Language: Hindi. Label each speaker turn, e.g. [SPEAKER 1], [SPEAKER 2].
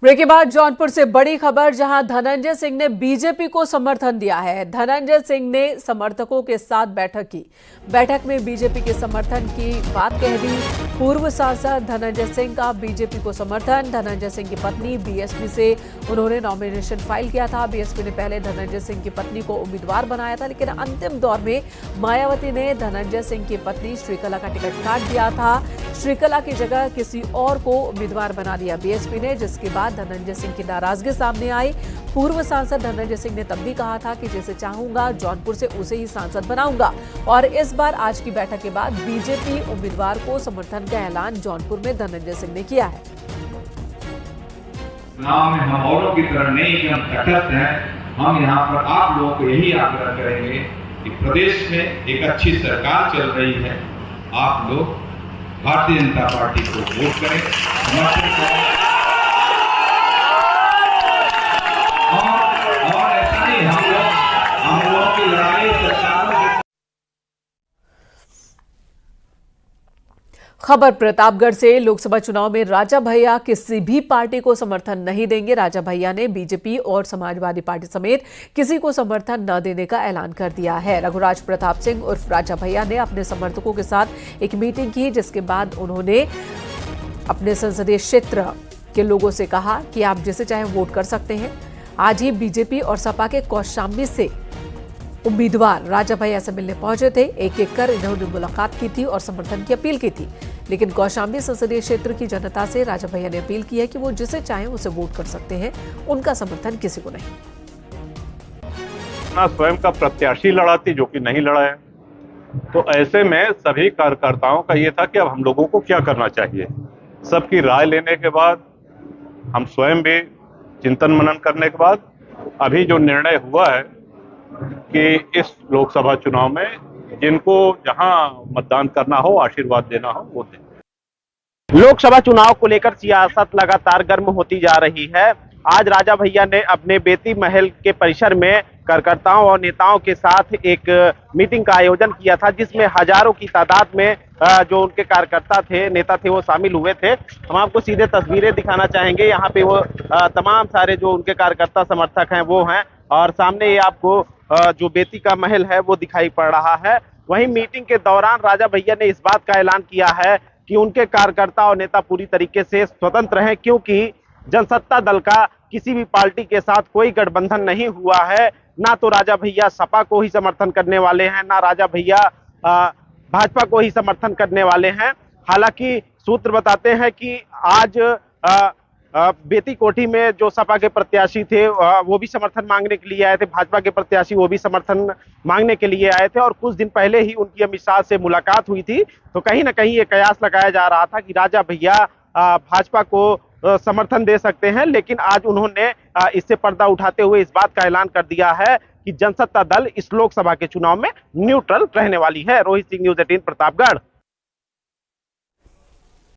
[SPEAKER 1] ब्रेक के बाद जौनपुर से बड़ी खबर, जहां धनंजय सिंह ने बीजेपी को समर्थन दिया है। धनंजय सिंह ने समर्थकों के साथ बैठक की। बैठक में बीजेपी के समर्थन की बात कह दी। पूर्व सांसद धनंजय सिंह का बीजेपी को समर्थन। धनंजय सिंह की पत्नी बीएसपी से उन्होंने नॉमिनेशन फाइल किया था। बीएसपी ने पहले धनंजय सिंह की पत्नी को उम्मीदवार बनाया था, लेकिन अंतिम दौर में मायावती ने धनंजय सिंह की पत्नी श्रीकला का टिकट काट दिया था। श्रीकला की जगह किसी और को उम्मीदवार बना दिया बीएसपी ने, जिसके बाद धनंजय सिंह की नाराजगी सामने आई। पूर्व सांसद धनंजय सिंह ने तब भी कहा था कि जैसे चाहूंगा जौनपुर से उसे ही सांसद बनाऊंगा, और इस बार आज की बैठक के बाद बीजेपी उम्मीदवार को समर्थन का ऐलान जौनपुर में धनंजय सिंह ने किया है।
[SPEAKER 2] चुनाव में हम औरों की तरह नहीं कि हम तटस्थ हैं। हम यहाँ पर आप लोगों को यही आग्रह करेंगे कि प्रदेश में एक अच्छी सरकार चल रही है, आप लोग भारतीय जनता पार्टी को वोट करें, समर्थन करें। और ऐसा नहीं, हम लोगों की लड़ाई सरकारों।
[SPEAKER 1] खबर प्रतापगढ़ से। लोकसभा चुनाव में राजा भैया किसी भी पार्टी को समर्थन नहीं देंगे। राजा भैया ने बीजेपी और समाजवादी पार्टी समेत किसी को समर्थन न देने का ऐलान कर दिया है। रघुराज प्रताप सिंह उर्फ राजा भैया ने अपने समर्थकों के साथ एक मीटिंग की, जिसके बाद उन्होंने अपने संसदीय क्षेत्र के लोगों से कहा कि आप जिसे चाहे वोट कर सकते हैं। आज ही बीजेपी और सपा के कौशाम्बी से उम्मीदवार राजा भैया से मिलने पहुंचे थे। एक एक कर इन्होंने मुलाकात की थी और समर्थन की अपील की थी, लेकिन कौशाम्बी संसदीय क्षेत्र की जनता से राजा भैया ने अपील की है कि वो जिसे चाहें उसे वोट कर सकते हैं, उनका समर्थन किसी को नहीं।
[SPEAKER 3] ना स्वयं का प्रत्याशी लड़ा थी, जो कि नहीं लड़ा है, तो ऐसे में सभी कार्यकर्ताओं का ये था कि अब हम लोगों को क्या करना चाहिए। सबकी राय लेने के बाद, हम स्वयं भी चिंतन मनन करने के बाद अभी जो निर्णय हुआ है कि इस लोकसभा चुनाव में जिनको जहां मतदान करना हो, आशीर्वाद देना हो, वो दें।
[SPEAKER 4] लोकसभा चुनाव को लेकर सियासत लगातार गर्म होती जा रही है। आज राजा भैया ने अपने बेती महल के परिसर में कार्यकर्ताओं और नेताओं के साथ एक मीटिंग का आयोजन किया था, जिसमें हजारों की तादाद में जो उनके कार्यकर्ता थे, नेता थे, वो शामिल हुए थे। हम आपको सीधे तस्वीरें दिखाना चाहेंगे। यहाँ पे वो तमाम सारे जो उनके कार्यकर्ता समर्थक हैं वो हैं, और सामने ये आपको जो बेती का महल है वो दिखाई पड़ रहा है। वहीं मीटिंग के दौरान राजा भैया ने इस बात का ऐलान किया है कि उनके कार्यकर्ता और नेता पूरी तरीके से स्वतंत्र हैं, क्योंकि जनसत्ता दल का किसी भी पार्टी के साथ कोई गठबंधन नहीं हुआ है। ना तो राजा भैया सपा को ही समर्थन करने वाले हैं, ना राजा भैया भाजपा को ही समर्थन करने वाले हैं। हालांकि सूत्र बताते हैं कि आज बेती कोठी में जो सपा के प्रत्याशी थे वो भी समर्थन मांगने के लिए आए थे, भाजपा के प्रत्याशी वो भी समर्थन मांगने के लिए आए थे, और कुछ दिन पहले ही उनकी अमित शाह से मुलाकात हुई थी। तो कहीं ना कहीं ये कयास लगाया जा रहा था कि राजा भैया भाजपा को समर्थन दे सकते हैं, लेकिन आज उन्होंने इससे पर्दा उठाते हुए इस बात का ऐलान कर दिया है कि जनसत्ता दल इस लोकसभा के चुनाव में न्यूट्रल रहने वाली है। रोहित सिंह, न्यूज़ 18 प्रतापगढ़।